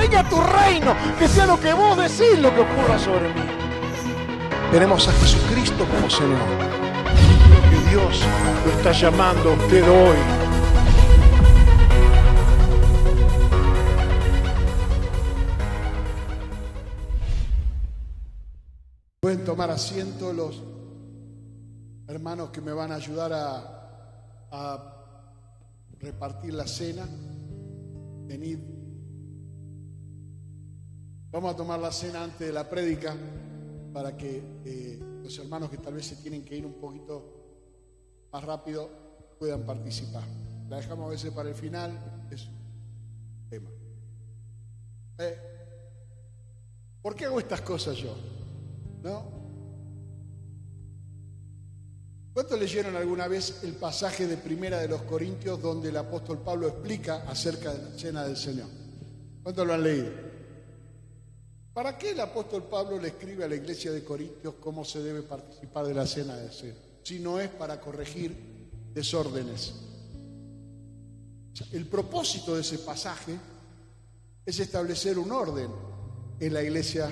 venga tu reino, que sea lo que vos decís lo que ocurra sobre mí. Tenemos a Jesucristo como Señor. Creo que Dios lo está llamando a usted hoy. Pueden tomar asiento los hermanos que me van a ayudar a repartir la cena. Venid. Vamos a tomar la cena antes de la prédica para que los hermanos que tal vez se tienen que ir un poquito más rápido puedan participar. La dejamos a veces para el final, es un tema. ¿Por qué hago estas cosas yo? ¿No? ¿Cuántos leyeron alguna vez el pasaje de Primera de los Corintios donde el apóstol Pablo explica acerca de la cena del Señor? ¿Cuántos lo han leído? ¿Para qué el apóstol Pablo le escribe a la iglesia de Corintios cómo se debe participar de la cena del Señor? Si no es para corregir desórdenes. O sea, el propósito de ese pasaje es establecer un orden en la iglesia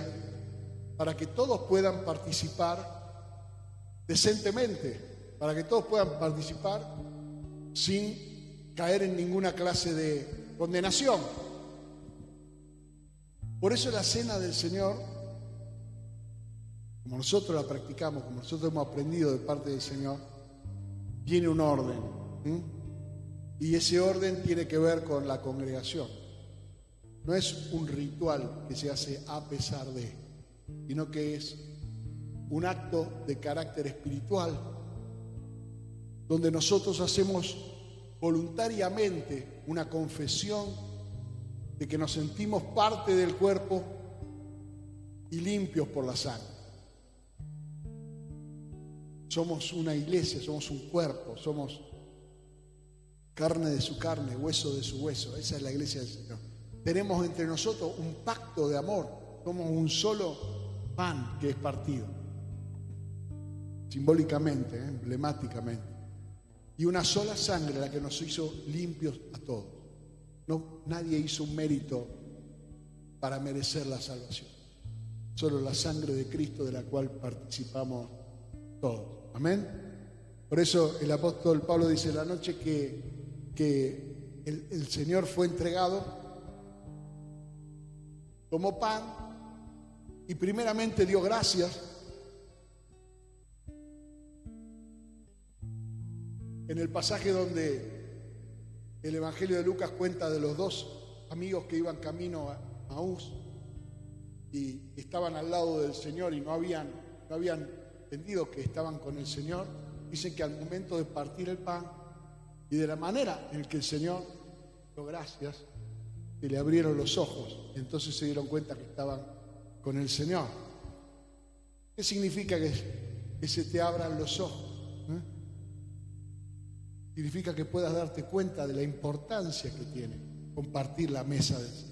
para que todos puedan participar decentemente, para que todos puedan participar sin caer en ninguna clase de condenación. Por eso la cena del Señor, como nosotros la practicamos, como nosotros hemos aprendido de parte del Señor, tiene un orden. Y ese orden tiene que ver con la congregación. No es un ritual que se hace a pesar de, sino que es un acto de carácter espiritual donde nosotros hacemos voluntariamente una confesión de que nos sentimos parte del cuerpo y limpios por la sangre. Somos una iglesia, somos un cuerpo, somos carne de su carne, hueso de su hueso. Esa es la iglesia del Señor. Tenemos entre nosotros un pacto de amor. Somos un solo pan que es partido. Simbólicamente, emblemáticamente. Y una sola sangre la que nos hizo limpios a todos. No, nadie hizo un mérito para merecer la salvación. Solo la sangre de Cristo de la cual participamos todos. Amén. Por eso el apóstol Pablo dice la noche que el Señor fue entregado, tomó pan y primeramente dio gracias. En el pasaje donde el Evangelio de Lucas cuenta de los dos amigos que iban camino a Maús y estaban al lado del Señor y no habían entendido que estaban con el Señor, dicen que al momento de partir el pan y de la manera en que el Señor dio gracias, se le abrieron los ojos, y entonces se dieron cuenta que estaban con el Señor. ¿Qué significa que se te abran los ojos? Significa que puedas darte cuenta de la importancia que tiene compartir la mesa del Señor.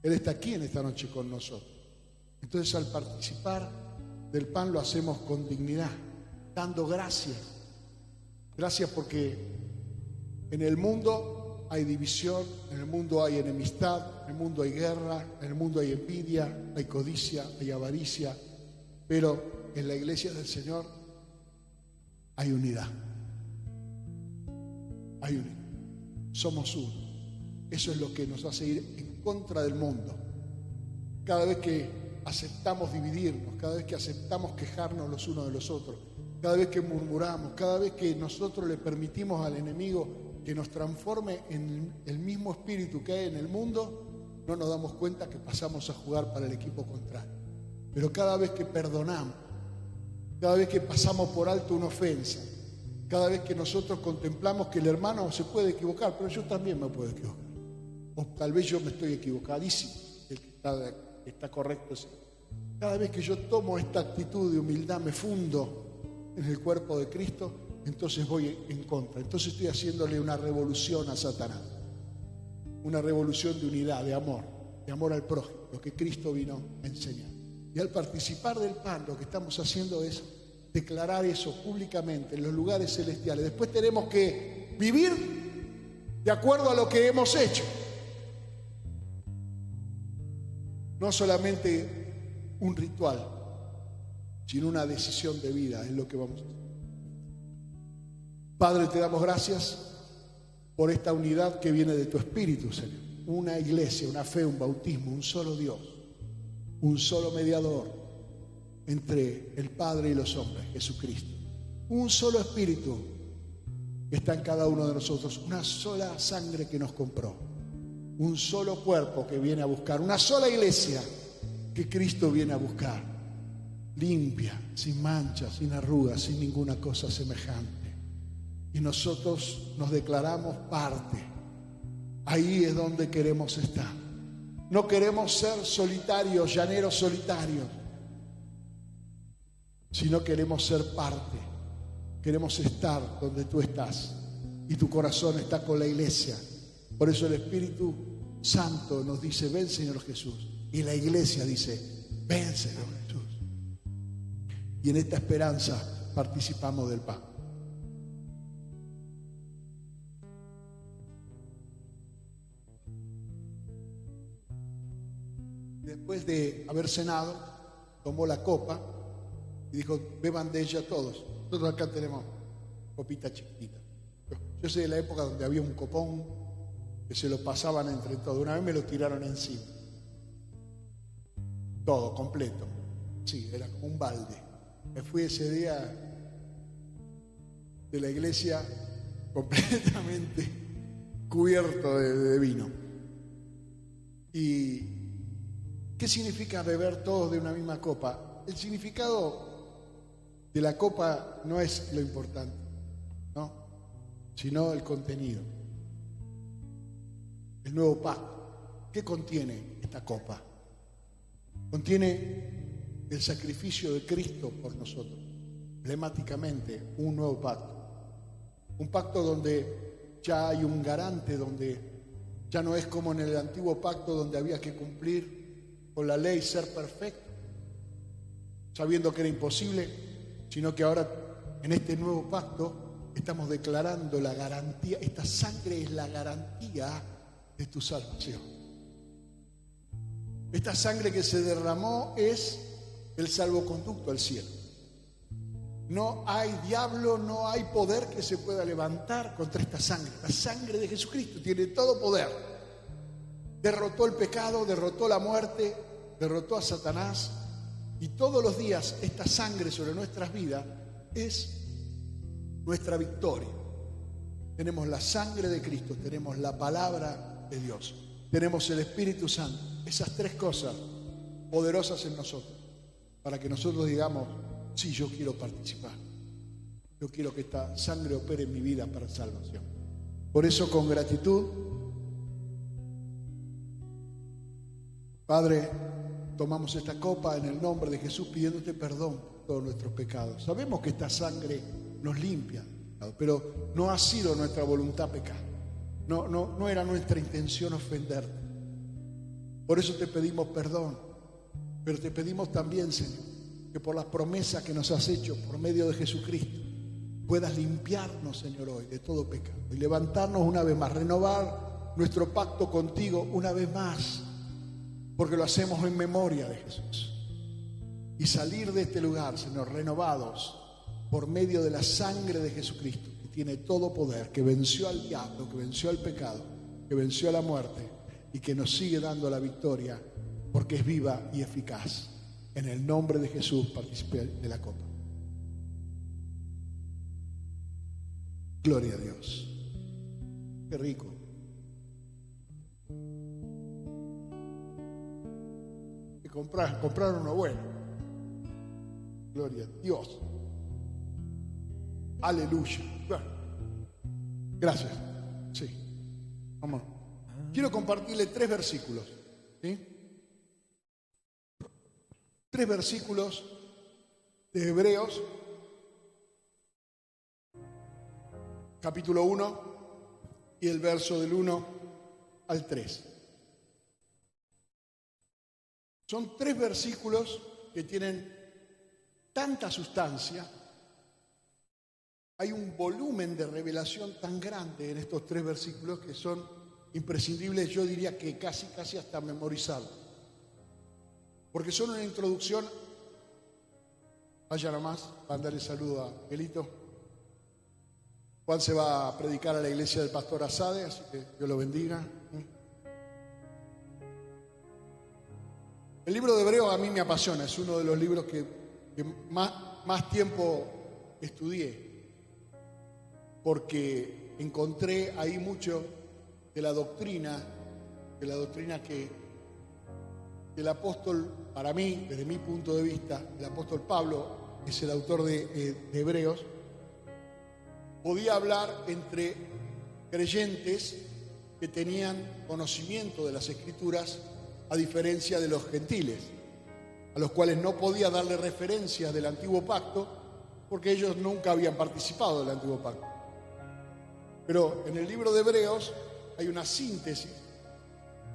Él está aquí en esta noche con nosotros. Entonces, al participar del pan lo hacemos con dignidad, dando gracias. Gracias porque en el mundo hay división, en el mundo hay enemistad, en el mundo hay guerra, en el mundo hay envidia, hay codicia, hay avaricia, pero en la iglesia del Señor hay unidad. Hay unidad. Somos uno. Eso es lo que nos hace ir en contra del mundo. Cada vez que aceptamos dividirnos, cada vez que aceptamos quejarnos los unos de los otros, cada vez que murmuramos, cada vez que nosotros le permitimos al enemigo que nos transforme en el mismo espíritu que hay en el mundo, no nos damos cuenta que pasamos a jugar para el equipo contrario. Pero cada vez que perdonamos, cada vez que pasamos por alto una ofensa, cada vez que nosotros contemplamos que el hermano se puede equivocar, pero yo también me puedo equivocar. O tal vez yo me estoy equivocadísimo, el que está correcto. Cada vez que yo tomo esta actitud de humildad, me fundo en el cuerpo de Cristo, entonces voy en contra. Entonces estoy haciéndole una revolución a Satanás. Una revolución de unidad, de amor al prójimo, lo que Cristo vino a enseñar. Y al participar del pan, lo que estamos haciendo es declarar eso públicamente en los lugares celestiales. Después tenemos que vivir de acuerdo a lo que hemos hecho. No solamente un ritual, sino una decisión de vida, es lo que vamos a hacer. Padre, te damos gracias por esta unidad que viene de tu Espíritu, Señor. Una iglesia, una fe, un bautismo, un solo Dios, un solo mediador entre el Padre y los hombres, Jesucristo. Un solo Espíritu que está en cada uno de nosotros, una sola sangre que nos compró, un solo cuerpo que viene a buscar, una sola iglesia que Cristo viene a buscar, limpia, sin manchas, sin arrugas, sin ninguna cosa semejante. Y nosotros nos declaramos parte. Ahí es donde queremos estar. No queremos ser solitarios, llaneros solitarios, sino queremos ser parte. Queremos estar donde tú estás y tu corazón está con la iglesia. Por eso el Espíritu Santo nos dice: ven, Señor Jesús. Y la iglesia dice: ven, Señor Jesús. Y en esta esperanza participamos del pan. Después de haber cenado, tomó la copa y dijo: beban de ella todos. Nosotros acá tenemos copita chiquitita. Yo soy de la época donde había un copón que se lo pasaban entre todos. Una vez me lo tiraron encima. Todo, completo. Sí, era como un balde. Me fui ese día de la iglesia completamente cubierto de vino. ¿Y qué significa beber todos de una misma copa? El significado de la copa no es lo importante, ¿no? Sino el contenido. El nuevo pacto. ¿Qué contiene esta copa? Contiene el sacrificio de Cristo por nosotros. Emblemáticamente, un nuevo pacto. Un pacto donde ya hay un garante, donde ya no es como en el antiguo pacto donde había que cumplir con la ley, ser perfecto, sabiendo que era imposible, sino que ahora en este nuevo pacto estamos declarando la garantía. Esta sangre es la garantía de tu salvación. Esta sangre que se derramó es el salvoconducto al cielo. No hay diablo, no hay poder que se pueda levantar contra esta sangre. La sangre de Jesucristo tiene todo poder. Derrotó el pecado, derrotó la muerte, derrotó a Satanás. Y todos los días esta sangre sobre nuestras vidas es nuestra victoria. Tenemos la sangre de Cristo, tenemos la palabra de Dios, tenemos el Espíritu Santo. Esas tres cosas poderosas en nosotros, para que nosotros digamos: sí, yo quiero participar. Yo quiero que esta sangre opere en mi vida para salvación. Por eso, con gratitud, Padre, tomamos esta copa en el nombre de Jesús, pidiéndote perdón por todos nuestros pecados. Sabemos que esta sangre nos limpia, pero no ha sido nuestra voluntad pecar. No era nuestra intención ofenderte. Por eso te pedimos perdón. Pero te pedimos también, Señor, que por las promesas que nos has hecho por medio de Jesucristo, puedas limpiarnos, Señor, hoy de todo pecado y levantarnos una vez más, renovar nuestro pacto contigo una vez más, porque lo hacemos en memoria de Jesús. Y salir de este lugar, Señor, renovados por medio de la sangre de Jesucristo, que tiene todo poder, que venció al diablo, que venció al pecado, que venció a la muerte y que nos sigue dando la victoria porque es viva y eficaz. En el nombre de Jesús participé de la copa. Gloria a Dios. Qué rico. Y comprar uno bueno. Gloria a Dios. Aleluya. Bueno, gracias. Sí. Vamos. Quiero compartirle 3 versículos. ¿Sí? 3 versículos de Hebreos, capítulo 1, y el verso del 1 al 3. Son 3 versículos que tienen tanta sustancia. Hay un volumen de revelación tan grande en estos 3 versículos que son imprescindibles, yo diría que casi hasta memorizarlos. porque son una introducción. Vaya nomás, mandarle saludo a Miguelito. Juan se va a predicar a la iglesia del pastor Asade, así que Dios lo bendiga. El libro de Hebreos a mí me apasiona, es uno de los libros que más tiempo estudié, porque encontré ahí mucho de la doctrina que el apóstol, para mí, desde mi punto de vista, el apóstol Pablo, es el autor de Hebreos, podía hablar entre creyentes que tenían conocimiento de las Escrituras, a diferencia de los gentiles, a los cuales no podía darle referencias del Antiguo Pacto, porque ellos nunca habían participado del Antiguo Pacto. Pero en el libro de Hebreos hay una síntesis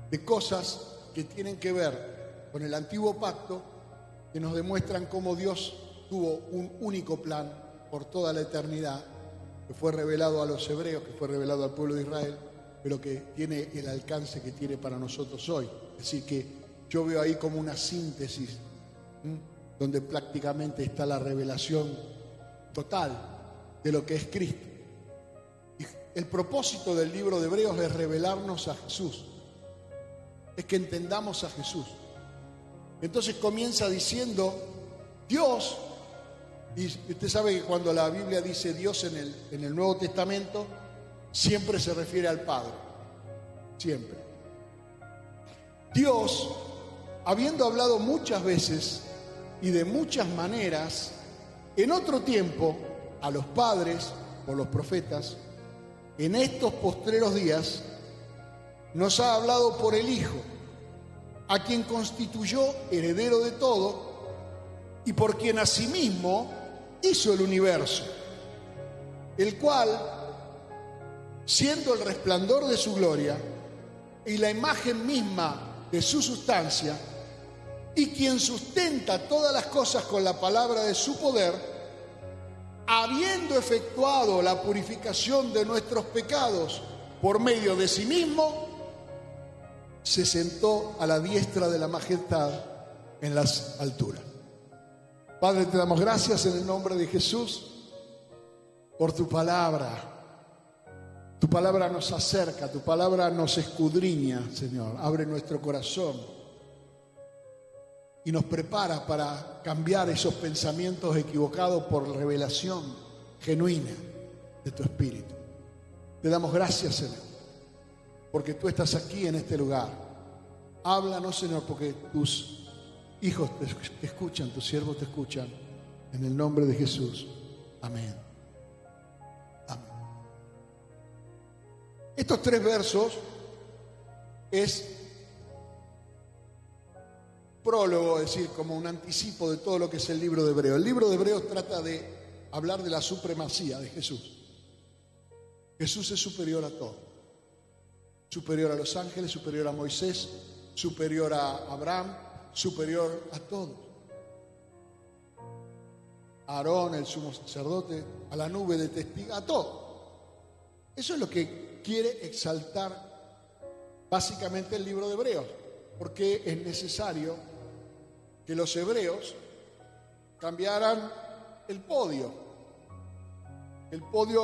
de cosas que tienen que ver con el Antiguo Pacto, que nos demuestran cómo Dios tuvo un único plan por toda la eternidad, que fue revelado a los hebreos, que fue revelado al pueblo de Israel, pero que tiene el alcance que tiene para nosotros hoy. Es decir, que yo veo ahí como una síntesis, donde prácticamente está la revelación total de lo que es Cristo. Y el propósito del libro de Hebreos es revelarnos a Jesús, es que entendamos a Jesús. Entonces comienza diciendo Dios, y usted sabe que cuando la Biblia dice Dios en el Nuevo Testamento, siempre se refiere al Padre, siempre. Dios, habiendo hablado muchas veces y de muchas maneras, en otro tiempo, a los padres, por los profetas, en estos postreros días, nos ha hablado por el Hijo, a quien constituyó heredero de todo y por quien asimismo hizo el universo, el cual, siendo el resplandor de su gloria y la imagen misma de su sustancia, y quien sustenta todas las cosas con la palabra de su poder, habiendo efectuado la purificación de nuestros pecados por medio de sí mismo, se sentó a la diestra de la majestad en las alturas. Padre, te damos gracias en el nombre de Jesús por tu palabra. Tu palabra nos acerca, tu palabra nos escudriña, Señor. Abre nuestro corazón y nos prepara para cambiar esos pensamientos equivocados por revelación genuina de tu Espíritu. Te damos gracias, Señor, porque tú estás aquí en este lugar. Háblanos, Señor, porque tus hijos te escuchan, tus siervos te escuchan. En el nombre de Jesús. Amén. Estos 3 versos es prólogo, es decir, como un anticipo de todo lo que es el libro de Hebreos. El libro de Hebreos trata de hablar de la supremacía de Jesús. Jesús es superior a todo. Superior a los ángeles, superior a Moisés, superior a Abraham, superior a todos. A Aarón, el sumo sacerdote, a la nube de testigos, a todo. Eso es lo que quiere exaltar básicamente el libro de Hebreos, porque es necesario que los hebreos cambiaran el podio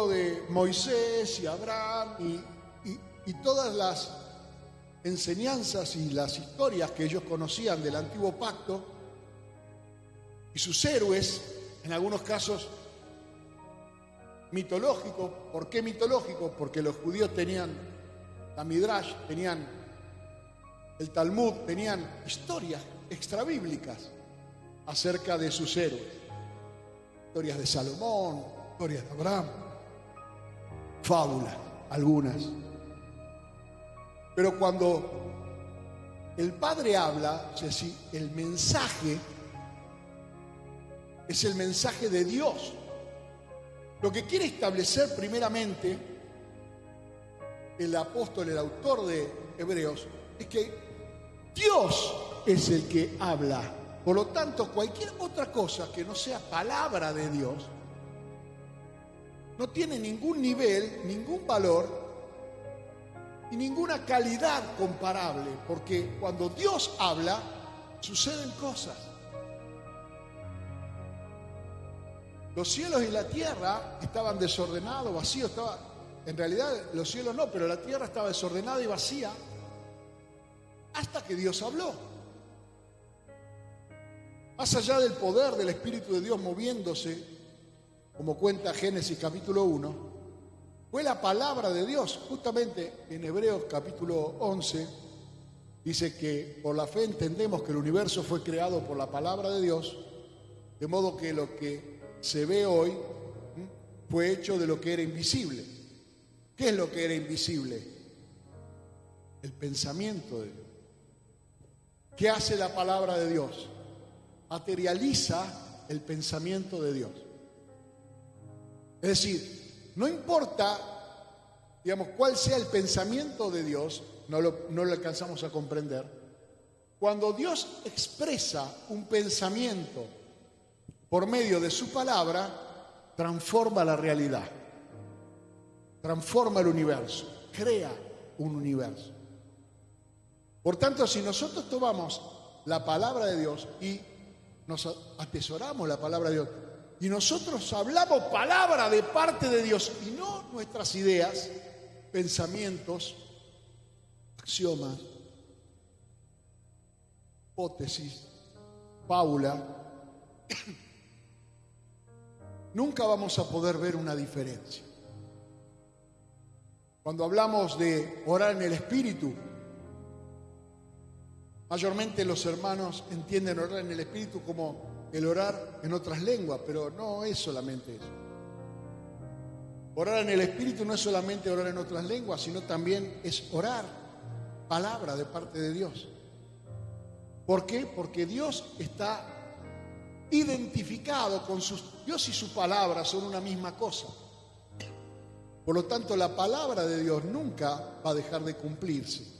de Moisés y Abraham y todas las enseñanzas y las historias que ellos conocían del Antiguo Pacto y sus héroes, en algunos casos mitológico. ¿Por qué mitológico? Porque los judíos tenían la Midrash, tenían el Talmud, tenían historias extrabíblicas acerca de sus héroes. Historias de Salomón, historias de Abraham, fábulas, algunas. Pero cuando el Padre habla, o sea, si el mensaje es el mensaje de Dios, lo que quiere establecer primeramente el apóstol, el autor de Hebreos, es que Dios es el que habla. Por lo tanto, cualquier otra cosa que no sea palabra de Dios no tiene ningún nivel, ningún valor y ninguna calidad comparable, porque cuando Dios habla, suceden cosas. Los cielos y la tierra estaban desordenados, vacíos. En realidad los cielos no, pero la tierra estaba desordenada y vacía hasta que Dios habló. Más allá del poder del Espíritu de Dios moviéndose, como cuenta Génesis capítulo 1, fue la palabra de Dios. Justamente en Hebreos capítulo 11 dice que por la fe entendemos que el universo fue creado por la palabra de Dios, de modo que lo que se ve hoy fue hecho de lo que era invisible. ¿Qué es lo que era invisible? El pensamiento de Dios. ¿Qué hace la palabra de Dios? Materializa el pensamiento de Dios. Es decir, no importa, digamos, cuál sea el pensamiento de Dios, no lo alcanzamos a comprender. Cuando Dios expresa un pensamiento por medio de su palabra, transforma la realidad, transforma el universo, crea un universo. Por tanto, si nosotros tomamos la palabra de Dios y nos atesoramos la palabra de Dios, y nosotros hablamos palabra de parte de Dios y no nuestras ideas, pensamientos, axiomas, hipótesis, fábula, nunca vamos a poder ver una diferencia. Cuando hablamos de orar en el Espíritu, mayormente los hermanos entienden orar en el Espíritu como el orar en otras lenguas, pero no es solamente eso. Orar en el Espíritu no es solamente orar en otras lenguas, sino también es orar palabra de parte de Dios. ¿Por qué? Porque Dios está identificado con Dios y su palabra son una misma cosa. Por lo tanto, la palabra de Dios nunca va a dejar de cumplirse.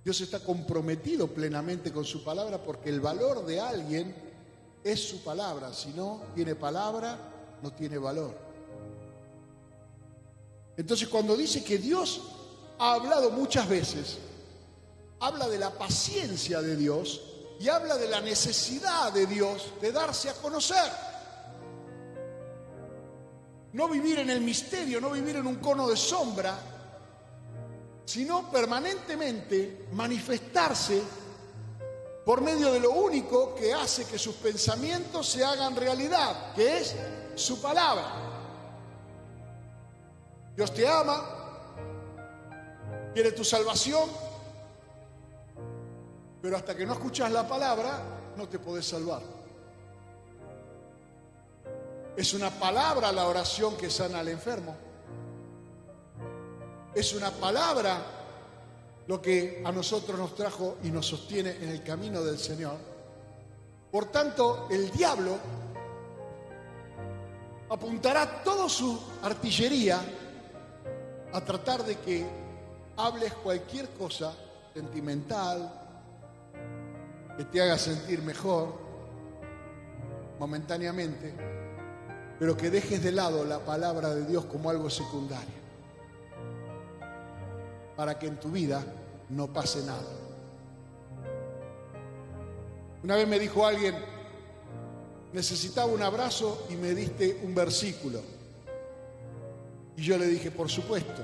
Dios está comprometido plenamente con su palabra porque el valor de alguien es su palabra. Si no tiene palabra, no tiene valor. Entonces, cuando dice que Dios ha hablado muchas veces, habla de la paciencia de Dios y habla de la necesidad de Dios de darse a conocer. No vivir en el misterio, no vivir en un cono de sombra, sino permanentemente manifestarse por medio de lo único que hace que sus pensamientos se hagan realidad, que es su palabra. Dios te ama, quiere tu salvación, pero hasta que no escuchas la palabra, no te podés salvar. Es una palabra la oración que sana al enfermo. Es una palabra lo que a nosotros nos trajo y nos sostiene en el camino del Señor. Por tanto, el diablo apuntará toda su artillería a tratar de que hables cualquier cosa sentimental, que te haga sentir mejor momentáneamente, pero que dejes de lado la palabra de Dios como algo secundario, para que en tu vida no pase nada. Una vez me dijo alguien, necesitaba un abrazo y me diste un versículo. Y yo le dije, por supuesto,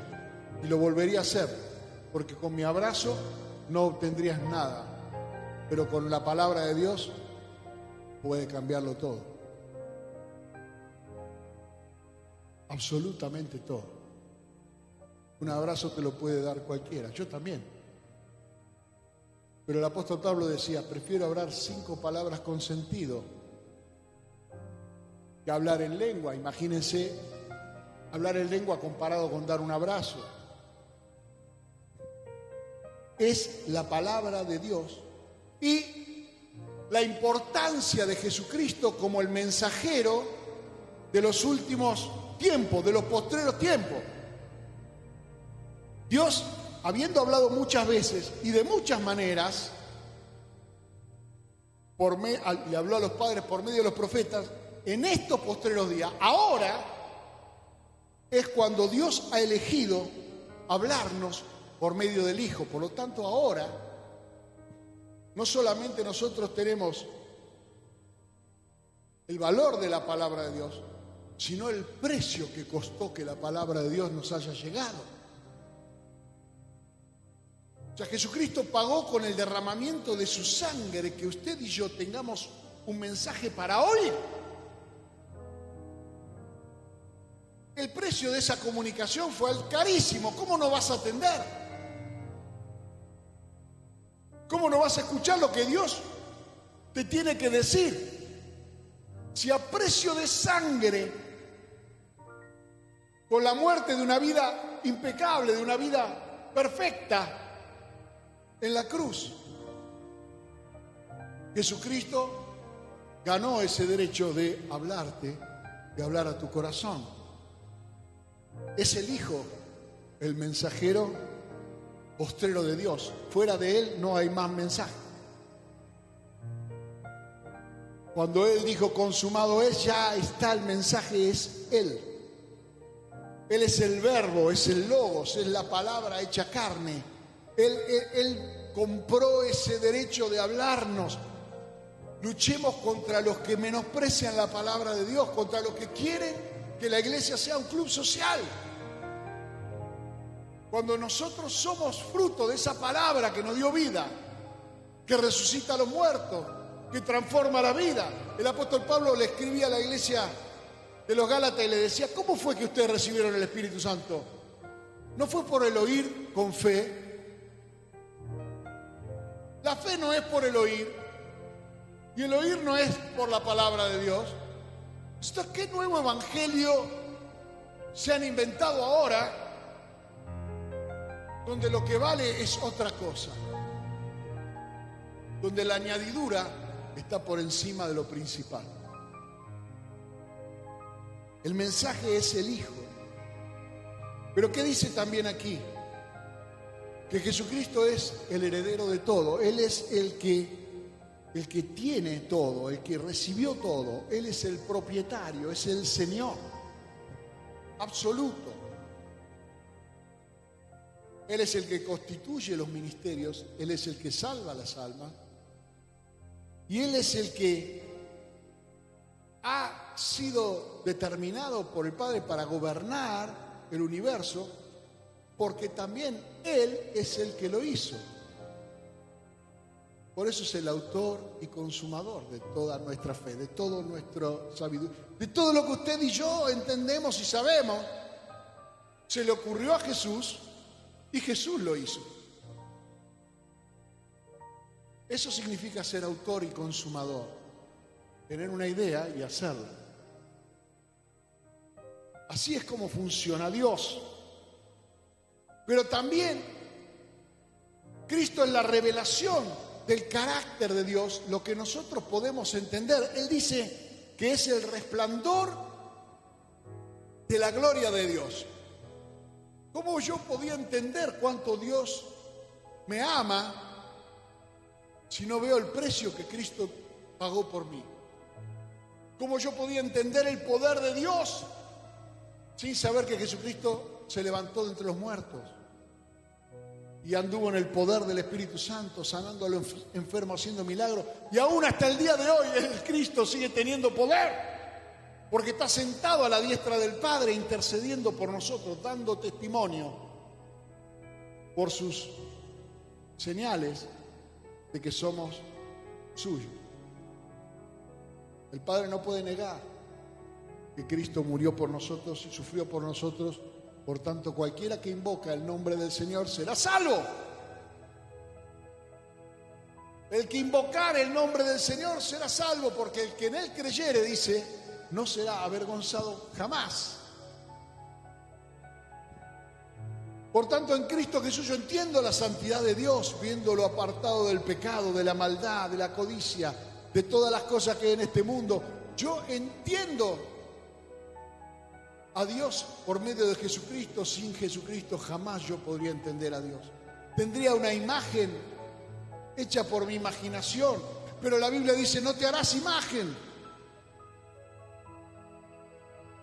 y lo volvería a hacer, porque con mi abrazo no obtendrías nada, pero con la palabra de Dios puede cambiarlo todo. Absolutamente todo. Un abrazo te lo puede dar cualquiera, yo también. Pero el apóstol Pablo decía, prefiero hablar 5 palabras con sentido que hablar en lengua. Imagínense hablar en lengua comparado con dar un abrazo. Es la palabra de Dios y la importancia de Jesucristo como el mensajero de los últimos tiempos, de los postreros tiempos. Dios, habiendo hablado muchas veces y de muchas maneras, le habló a los padres por medio de los profetas, en estos postreros días, ahora es cuando Dios ha elegido hablarnos por medio del Hijo. Por lo tanto, ahora no solamente nosotros tenemos el valor de la palabra de Dios, sino el precio que costó que la palabra de Dios nos haya llegado. O sea, Jesucristo pagó con el derramamiento de su sangre que usted y yo tengamos un mensaje para hoy. El precio de esa comunicación fue carísimo. ¿Cómo no vas a atender? ¿Cómo no vas a escuchar lo que Dios te tiene que decir? Si a precio de sangre, con la muerte de una vida impecable, de una vida perfecta en la cruz, Jesucristo ganó ese derecho de hablarte, de hablar a tu corazón. Es el Hijo, el mensajero postrero de Dios. Fuera de Él no hay más mensaje. Cuando Él dijo consumado es, ya está el mensaje, es Él. Él es el verbo, es el logos, es la palabra hecha carne. Él compró ese derecho de hablarnos. Luchemos contra los que menosprecian la palabra de Dios, contra los que quieren que la iglesia sea un club social. Cuando nosotros somos fruto de esa palabra que nos dio vida, que resucita a los muertos, que transforma la vida. El apóstol Pablo le escribía a la iglesia de los Gálatas y le decía: ¿cómo fue que ustedes recibieron el Espíritu Santo? No fue por el oír con fe. La fe no es por el oír, y el oír no es por la palabra de Dios. Entonces, ¿qué nuevo evangelio se han inventado ahora, donde lo que vale es otra cosa? Donde la añadidura está por encima de lo principal. El mensaje es el Hijo. Pero ¿qué dice también aquí? Que Jesucristo es el heredero de todo. Él es el que tiene todo, el que recibió todo. Él es el propietario, es el Señor absoluto. Él es el que constituye los ministerios, Él es el que salva las almas, y Él es el que ha sido determinado por el Padre para gobernar el universo, porque también Él es el que lo hizo. Por eso es el autor y consumador de toda nuestra fe, de todo nuestro sabiduría, de todo lo que usted y yo entendemos y sabemos. Se le ocurrió a Jesús y Jesús lo hizo. Eso significa ser autor y consumador, tener una idea y hacerla. Así es como funciona Dios. Pero también Cristo es la revelación del carácter de Dios, lo que nosotros podemos entender. Él dice que es el resplandor de la gloria de Dios. ¿Cómo yo podía entender cuánto Dios me ama si no veo el precio que Cristo pagó por mí? ¿Cómo yo podía entender el poder de Dios sin saber que Jesucristo se levantó de entre los muertos y anduvo en el poder del Espíritu Santo, sanando a los enfermos, haciendo milagros? Y aún hasta el día de hoy el Cristo sigue teniendo poder, porque está sentado a la diestra del Padre intercediendo por nosotros, dando testimonio por sus señales de que somos suyos. El Padre no puede negar que Cristo murió por nosotros y sufrió por nosotros. Por tanto, cualquiera que invoca el nombre del Señor será salvo. El que invocare el nombre del Señor será salvo, porque el que en Él creyere, dice, no será avergonzado jamás. Por tanto, en Cristo Jesús yo entiendo la santidad de Dios, viéndolo apartado del pecado, de la maldad, de la codicia, de todas las cosas que hay en este mundo. Yo entiendo a Dios por medio de Jesucristo. Sin Jesucristo jamás yo podría entender a Dios. Tendría una imagen hecha por mi imaginación, pero la Biblia dice, no te harás imagen.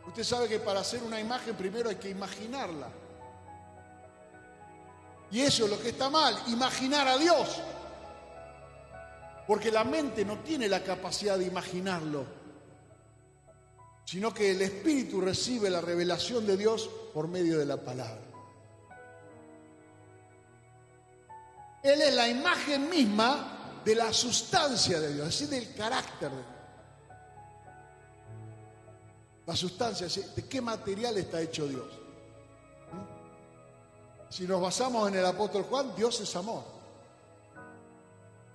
Usted sabe que para hacer una imagen primero hay que imaginarla. Y eso es lo que está mal, imaginar a Dios. Porque la mente no tiene la capacidad de imaginarlo, sino que el Espíritu recibe la revelación de Dios por medio de la palabra. Él es la imagen misma de la sustancia de Dios, es decir, del carácter de Dios. La sustancia, ¿de qué material está hecho Dios? Si nos basamos en el apóstol Juan, Dios es amor.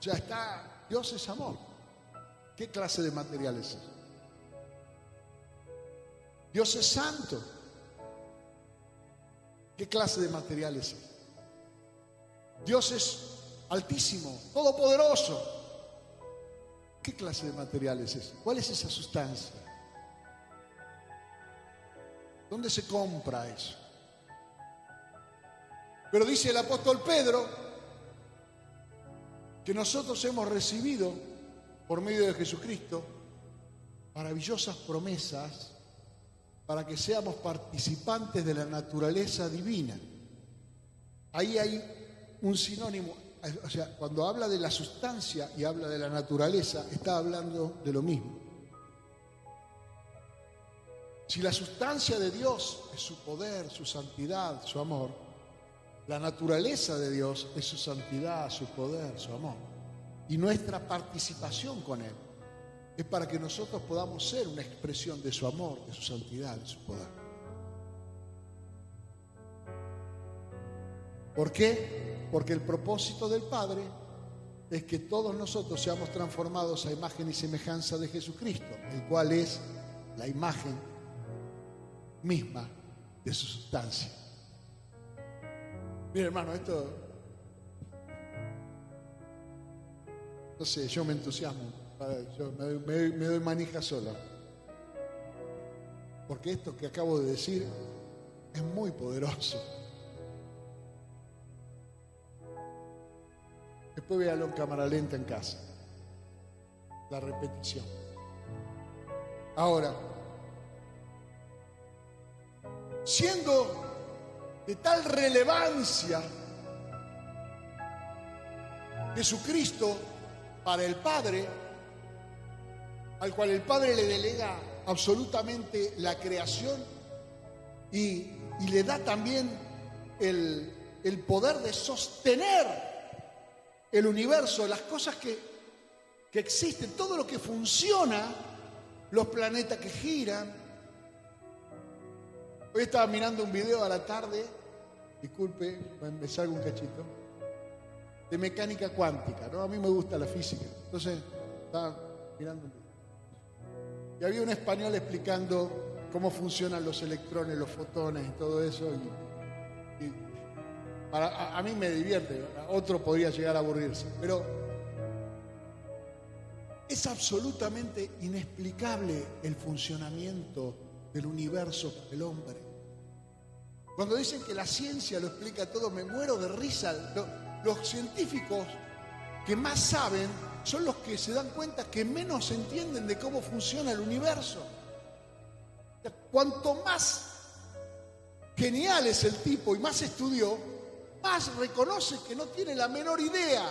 Ya está, Dios es amor. ¿Qué clase de material es eso? Dios es santo. ¿Qué clase de material es eso? Dios es altísimo, todopoderoso. ¿Qué clase de material es eso? ¿Cuál es esa sustancia? ¿Dónde se compra eso? Pero dice el apóstol Pedro que nosotros hemos recibido por medio de Jesucristo maravillosas promesas para que seamos participantes de la naturaleza divina. Ahí hay un sinónimo, o sea, cuando habla de la sustancia y habla de la naturaleza, está hablando de lo mismo. Si la sustancia de Dios es su poder, su santidad, su amor, la naturaleza de Dios es su santidad, su poder, su amor. Y nuestra participación con Él es para que nosotros podamos ser una expresión de su amor, de su santidad, de su poder. ¿Por qué? Porque el propósito del Padre es que todos nosotros seamos transformados a imagen y semejanza de Jesucristo, el cual es la imagen misma de su sustancia. Mira, hermano, esto, no sé, yo me entusiasmo, yo me doy manija sola, porque esto que acabo de decir es muy poderoso. Después véalo en cámara lenta en casa, la repetición. Ahora, siendo de tal relevancia Jesucristo para el Padre, al cual el Padre le delega absolutamente la creación y le da también el poder de sostener el universo, las cosas que existen, todo lo que funciona, los planetas que giran. Hoy estaba mirando un video a la tarde, disculpe, me salgo un cachito, de mecánica cuántica, ¿no? A mí me gusta la física, entonces estaba mirando un video. Y había un español explicando cómo funcionan los electrones, los fotones y todo eso, y a mí me divierte, a otro podría llegar a aburrirse, pero es absolutamente inexplicable el funcionamiento del universo para el hombre. Cuando dicen que la ciencia lo explica todo, me muero de risa. Los científicos que más saben son los que se dan cuenta que menos entienden de cómo funciona el universo. Cuanto más genial es el tipo y más estudió, más reconoce que no tiene la menor idea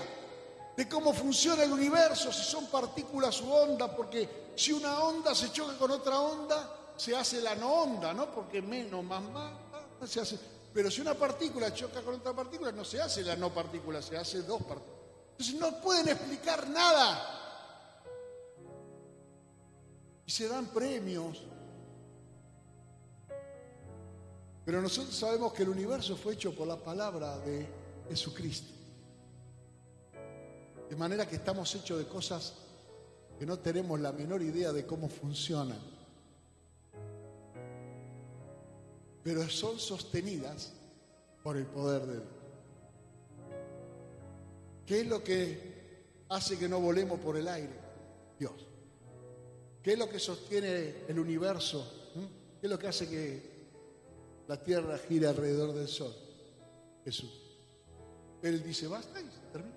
de cómo funciona el universo, si son partículas u ondas, porque si una onda se choca con otra onda, se hace la no onda, ¿no? Porque menos, más, se hace. Pero si una partícula choca con otra partícula, no se hace la no partícula, se hace dos partículas. Entonces no pueden explicar nada. Y se dan premios. Pero nosotros sabemos que el universo fue hecho por la palabra de Jesucristo. De manera que estamos hechos de cosas que no tenemos la menor idea de cómo funcionan. Pero son sostenidas por el poder de Dios. ¿Qué es lo que hace que no volemos por el aire? Dios. ¿Qué es lo que sostiene el universo? ¿Qué es lo que hace que la tierra gire alrededor del sol? Jesús. Él dice, basta y se termina.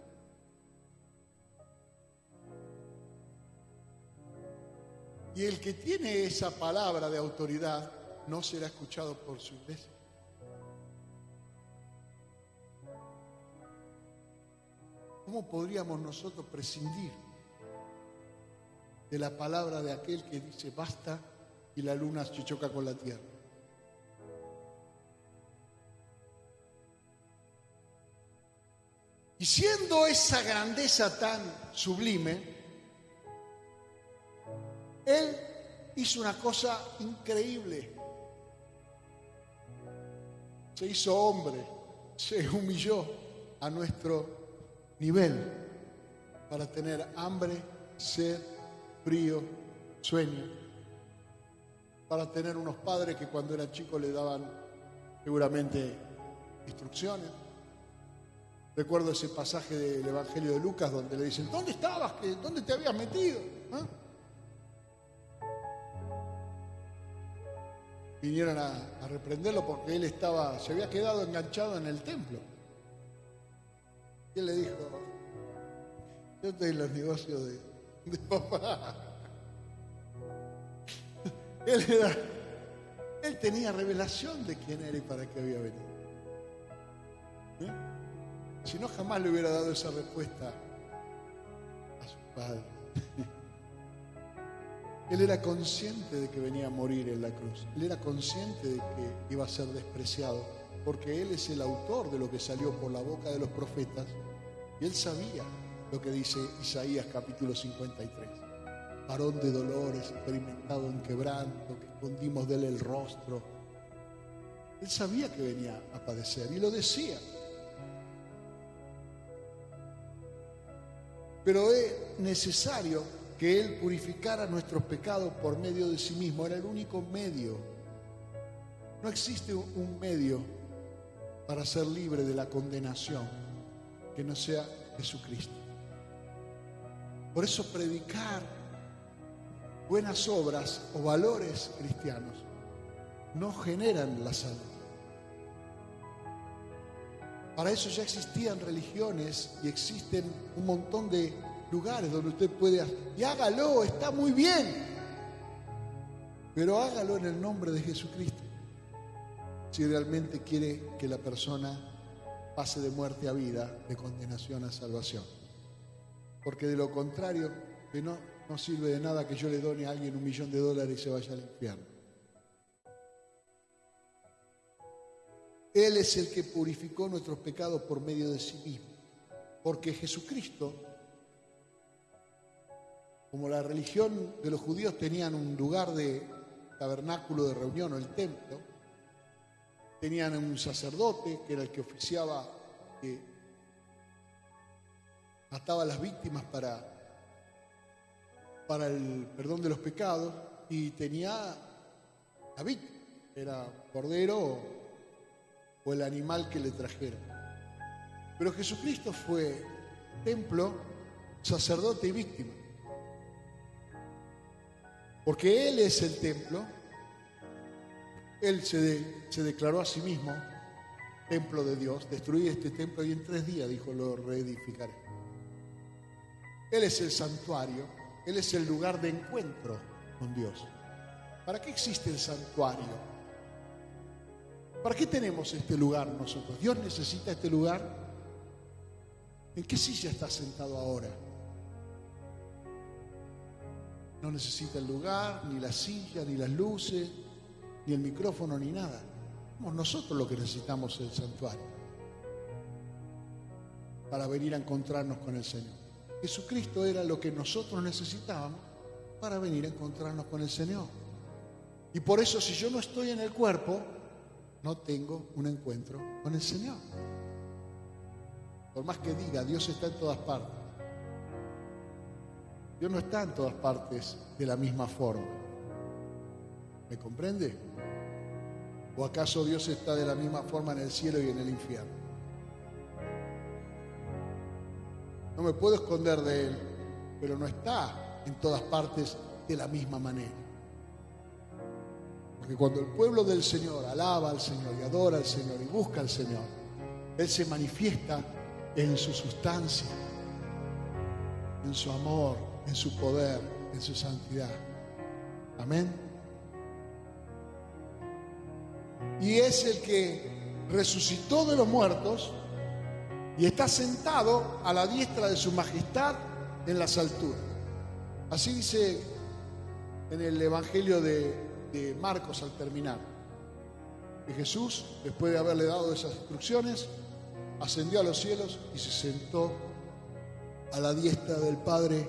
Y el que tiene esa palabra de autoridad no será escuchado por su iglesia. ¿Cómo podríamos nosotros prescindir de la palabra de aquel que dice basta y la luna se choca con la tierra. Y siendo esa grandeza tan sublime, Él hizo una cosa increíble. Se hizo hombre, se humilló a nuestro nivel para tener hambre, sed, frío, sueño, para tener unos padres que cuando era chico le daban seguramente instrucciones. Recuerdo ese pasaje del Evangelio de Lucas donde le dicen, ¿dónde estabas? ¿Dónde te habías metido? ¿Ah? Vinieron a reprenderlo porque él se había quedado enganchado en el templo. Y él le dijo, yo estoy en los negocios de papá. Él tenía revelación de quién era y para qué había venido. Si no, jamás le hubiera dado esa respuesta a su padre. Él era consciente de que venía a morir en la cruz. Él era consciente de que iba a ser despreciado, porque Él es el autor de lo que salió por la boca de los profetas. Y Él sabía lo que dice Isaías capítulo 53. Varón de dolores, experimentado en quebranto, que escondimos de Él el rostro. Él sabía que venía a padecer y lo decía. Pero es necesario que Él purificara nuestros pecados por medio de sí mismo. Era el único medio. No existe un medio para ser libre de la condenación que no sea Jesucristo. Por eso predicar buenas obras o valores cristianos no generan la salud. Para eso ya existían religiones y existen un montón de lugares donde usted puede, y hágalo, está muy bien, pero hágalo en el nombre de Jesucristo, si realmente quiere que la persona pase de muerte a vida, de condenación a salvación. Porque de lo contrario, que no sirve de nada que yo le done a alguien $1.000.000 y se vaya al infierno. Él es el que purificó nuestros pecados por medio de sí mismo. Porque Jesucristo, como la religión de los judíos tenían un lugar de tabernáculo de reunión o el templo, tenían un sacerdote que era el que oficiaba, que mataba a las víctimas para el perdón de los pecados, y tenía la víctima, era cordero o el animal que le trajera. Pero Jesucristo fue templo, sacerdote y víctima. Porque Él es el templo, Él se declaró a sí mismo templo de Dios. Destruí este templo y en 3 días, dijo, lo reedificaré. Él es el santuario, Él es el lugar de encuentro con Dios. ¿Para qué existe el santuario? ¿Para qué tenemos este lugar nosotros? ¿Dios necesita este lugar? ¿En qué silla está sentado ahora? No necesita el lugar, ni la silla, ni las luces, ni el micrófono, ni nada. Somos nosotros los que necesitamos el santuario para venir a encontrarnos con el Señor. Jesucristo era lo que nosotros necesitábamos para venir a encontrarnos con el Señor. Y por eso, si yo no estoy en el cuerpo, no tengo un encuentro con el Señor. Por más que diga, Dios está en todas partes. Dios no está en todas partes de la misma forma. ¿Me comprende? ¿O acaso Dios está de la misma forma en el cielo y en el infierno? No me puedo esconder de Él, pero no está en todas partes de la misma manera. Porque cuando el pueblo del Señor alaba al Señor y adora al Señor y busca al Señor, Él se manifiesta en su sustancia, en su amor, en su poder, en su santidad. Amén. Y es el que resucitó de los muertos y está sentado a la diestra de su majestad en las alturas. Así dice en el Evangelio de Marcos al terminar, que Jesús, después de haberle dado esas instrucciones, ascendió a los cielos y se sentó a la diestra del Padre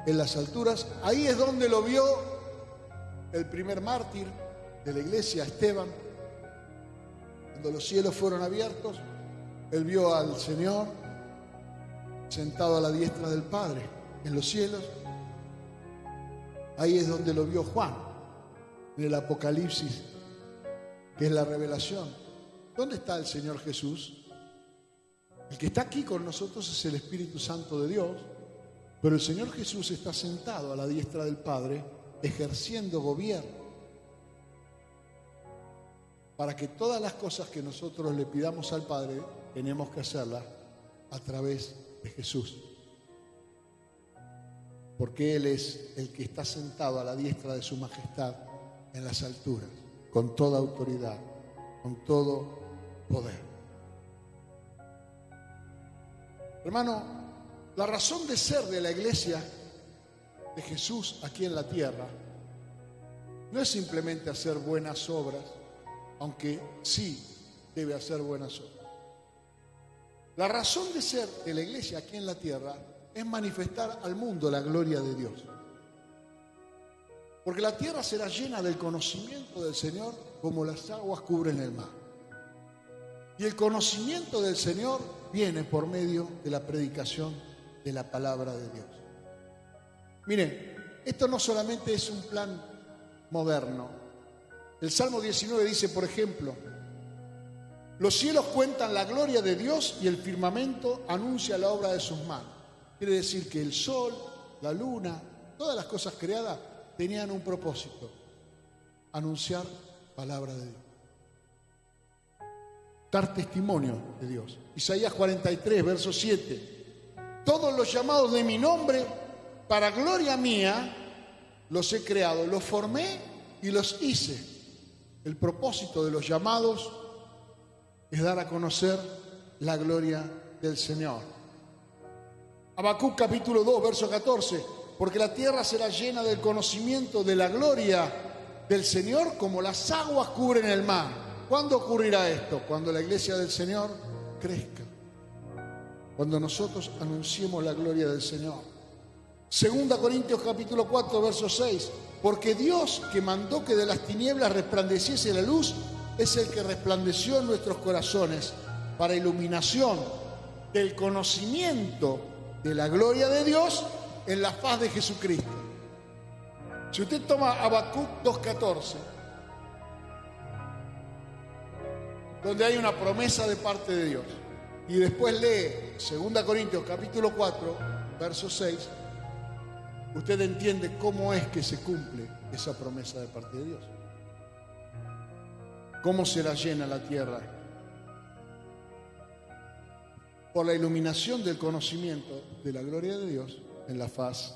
en las alturas. Ahí es donde lo vio el primer mártir de la iglesia, Esteban. Cuando los cielos fueron abiertos, él vio al Señor sentado a la diestra del Padre en los cielos. Ahí es donde lo vio Juan, en el Apocalipsis, que es la revelación. ¿Dónde está el Señor Jesús? El que está aquí con nosotros es el Espíritu Santo de Dios, pero el Señor Jesús está sentado a la diestra del Padre, ejerciendo gobierno, para que todas las cosas que nosotros le pidamos al Padre, tenemos que hacerlas a través de Jesús. Porque Él es el que está sentado a la diestra de su majestad en las alturas, con toda autoridad, con todo poder. Hermano, la razón de ser de la iglesia de Jesús aquí en la tierra no es simplemente hacer buenas obras, aunque sí debe hacer buenas obras. La razón de ser de la iglesia aquí en la tierra es manifestar al mundo la gloria de Dios. Porque la tierra será llena del conocimiento del Señor como las aguas cubren el mar. Y el conocimiento del Señor viene por medio de la predicación de la palabra de Dios. Miren, esto no solamente es un plan moderno. El Salmo 19 dice, por ejemplo, los cielos cuentan la gloria de Dios y el firmamento anuncia la obra de sus manos. Quiere decir que el sol, la luna, todas las cosas creadas tenían un propósito: anunciar palabra de Dios, dar testimonio de Dios. Isaías 43, verso 7. Todos los llamados de mi nombre, para gloria mía, los he creado, los formé y los hice. El propósito de los llamados es dar a conocer la gloria del Señor. Habacuc capítulo 2, verso 14. Porque la tierra será llena del conocimiento de la gloria del Señor como las aguas cubren el mar. ¿Cuándo ocurrirá esto? Cuando la iglesia del Señor crezca. Cuando nosotros anunciemos la gloria del Señor. 2 Corintios capítulo 4, verso 6. Porque Dios, que mandó que de las tinieblas resplandeciese la luz, es el que resplandeció en nuestros corazones para iluminación del conocimiento de la gloria de Dios en la faz de Jesucristo. Si usted toma Habacuc 2:14, donde hay una promesa de parte de Dios, y después lee 2 Corintios capítulo 4, verso 6, usted entiende cómo es que se cumple esa promesa de parte de Dios. ¿Cómo será llena la tierra? Por la iluminación del conocimiento de la gloria de Dios en la faz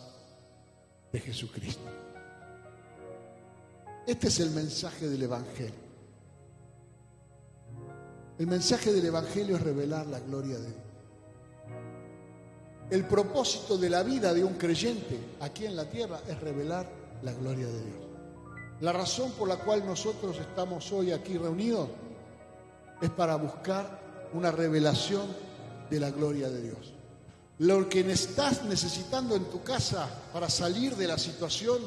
de Jesucristo. Este es el mensaje del Evangelio. El mensaje del Evangelio es revelar la gloria de Dios. El propósito de la vida de un creyente aquí en la tierra es revelar la gloria de Dios. La razón por la cual nosotros estamos hoy aquí reunidos es para buscar una revelación de la gloria de Dios. Lo que estás necesitando en tu casa para salir de la situación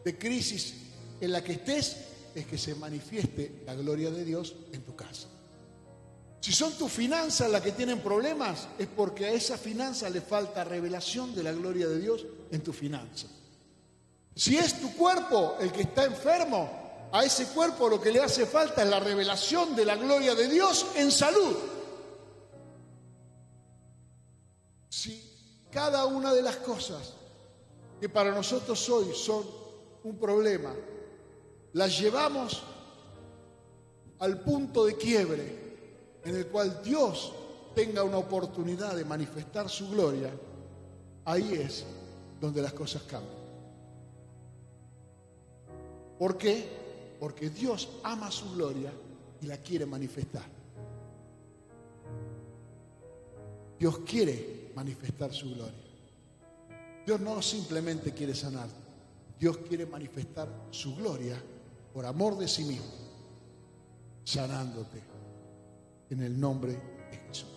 de crisis en la que estés es que se manifieste la gloria de Dios en tu casa. Si son tus finanzas las que tienen problemas, es porque a esa finanza le falta revelación de la gloria de Dios en tu finanza. Si es tu cuerpo el que está enfermo, a ese cuerpo lo que le hace falta es la revelación de la gloria de Dios en salud. Si cada una de las cosas que para nosotros hoy son un problema, las llevamos al punto de quiebre en el cual Dios tenga una oportunidad de manifestar su gloria, ahí es donde las cosas cambian. ¿Por qué? Porque Dios ama su gloria y la quiere manifestar. Dios quiere manifestar su gloria. Dios no simplemente quiere sanarte, Dios quiere manifestar su gloria por amor de sí mismo, sanándote en el nombre de Jesús.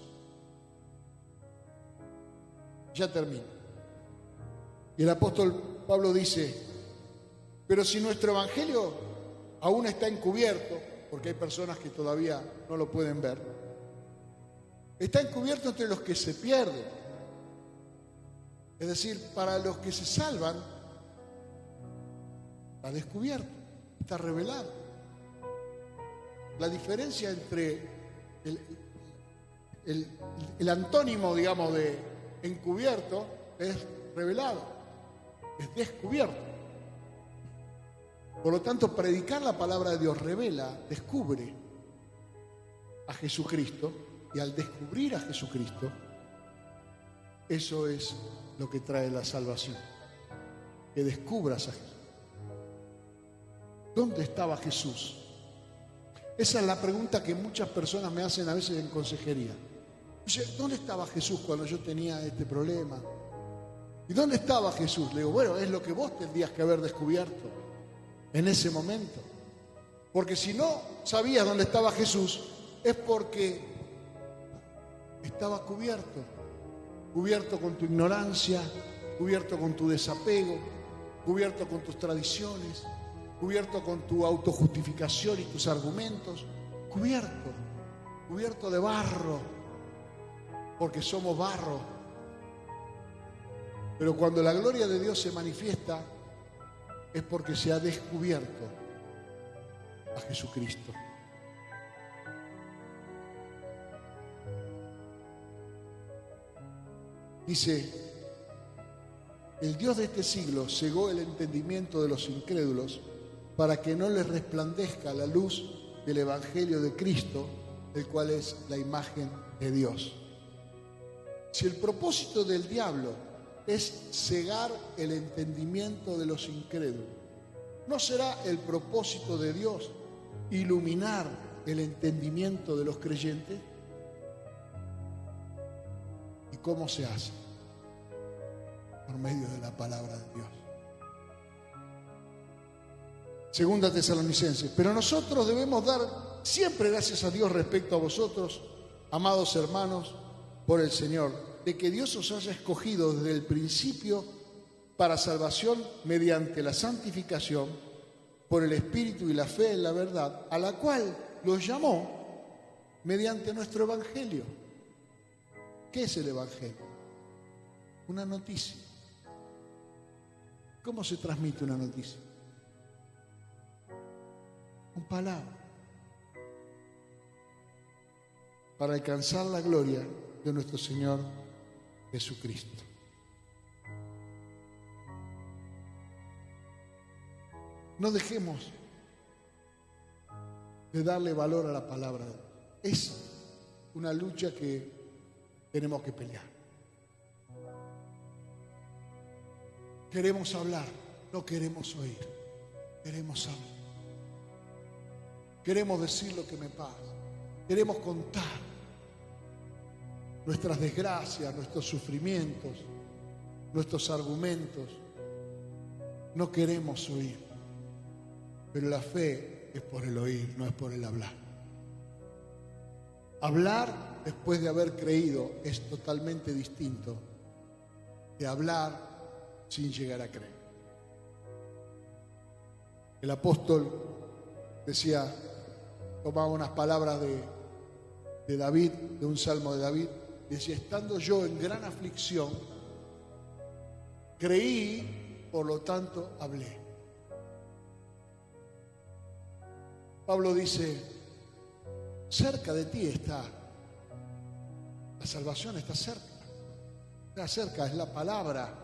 Ya termino. Y el apóstol Pablo dice: pero si nuestro evangelio aún está encubierto, porque hay personas que todavía no lo pueden ver, está encubierto entre los que se pierden. Es decir, para los que se salvan, está descubierto, está revelado. La diferencia entre el antónimo, digamos, de encubierto es revelado, es descubierto. Por lo tanto, predicar la palabra de Dios revela, descubre a Jesucristo, y al descubrir a Jesucristo, eso es lo que trae la salvación, que descubras a Jesús. ¿Dónde estaba Jesús? Esa es la pregunta que muchas personas me hacen a veces en consejería. Dice: ¿dónde estaba Jesús cuando yo tenía este problema? ¿Y dónde estaba Jesús? Le digo: bueno, es lo que vos tendrías que haber descubierto en ese momento. Porque si no sabías dónde estaba Jesús, es porque estaba cubierto con tu ignorancia, cubierto con tu desapego, cubierto con tus tradiciones, cubierto con tu autojustificación y tus argumentos, cubierto de barro, porque somos barro. Pero cuando la gloria de Dios se manifiesta, es porque se ha descubierto a Jesucristo. Dice: el Dios de este siglo cegó el entendimiento de los incrédulos para que no les resplandezca la luz del Evangelio de Cristo, el cual es la imagen de Dios. Si el propósito del diablo es cegar el entendimiento de los incrédulos, ¿no será el propósito de Dios iluminar el entendimiento de los creyentes? ¿Y cómo se hace? Por medio de la palabra de Dios. Segunda Tesalonicenses: pero nosotros debemos dar siempre gracias a Dios respecto a vosotros, amados hermanos, por el Señor, de que Dios os haya escogido desde el principio para salvación mediante la santificación por el Espíritu y la fe en la verdad, a la cual los llamó mediante nuestro Evangelio. ¿Qué es el Evangelio? Una noticia. ¿Cómo se transmite una noticia? Con palabras. Para alcanzar la gloria de nuestro Señor Jesucristo. No dejemos de darle valor a la palabra de Dios. Es una lucha que tenemos que pelear. Queremos hablar, no queremos oír. Queremos hablar. Queremos decir lo que me pasa. Queremos contar nuestras desgracias, nuestros sufrimientos, nuestros argumentos. No queremos oír. Pero la fe es por el oír, no es por el hablar. Hablar después de haber creído es totalmente distinto de hablar sin llegar a creer. El apóstol decía, tomaba unas palabras de David, de un salmo de David, decía: estando yo en gran aflicción, creí, por lo tanto hablé. Pablo dice: cerca de ti está, la salvación está cerca, es la palabra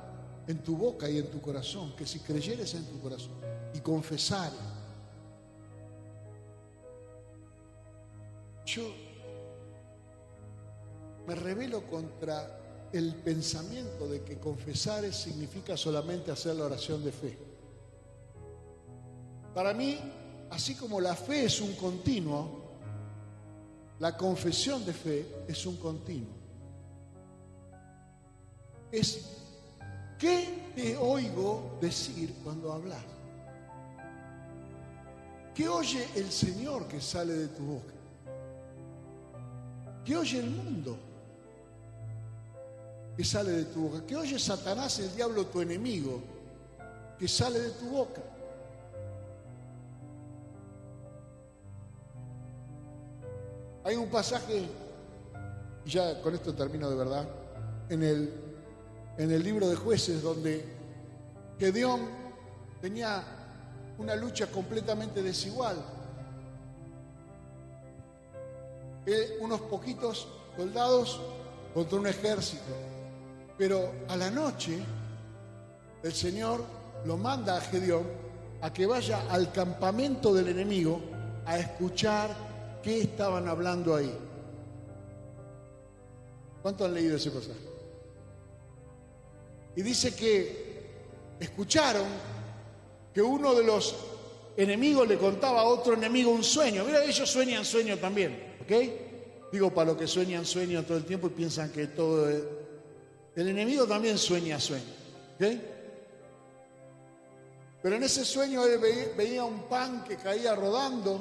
en tu boca y en tu corazón, que si creyeres en tu corazón y confesares. Yo me rebelo contra el pensamiento de que confesar significa solamente hacer la oración de fe. Para mí, así como la fe es un continuo, la confesión de fe es un continuo. Es ¿qué te oigo decir cuando hablas? ¿Qué oye el Señor que sale de tu boca? ¿Qué oye el mundo que sale de tu boca? ¿Qué oye Satanás, el diablo, tu enemigo, que sale de tu boca? Hay un pasaje, y ya con esto termino de verdad, en el libro de Jueces, donde Gedeón tenía una lucha completamente desigual. Unos poquitos soldados contra un ejército. Pero a la noche el Señor lo manda a Gedeón a que vaya al campamento del enemigo a escuchar qué estaban hablando ahí. ¿Cuántos han leído ese pasaje? Y dice que escucharon que uno de los enemigos le contaba a otro enemigo un sueño. Mira, ellos sueñan sueño también, ¿ok? Digo, para los que sueñan sueño todo el tiempo y piensan que todo es... El enemigo también sueña sueño, ¿ok? Pero en ese sueño él veía un pan que caía rodando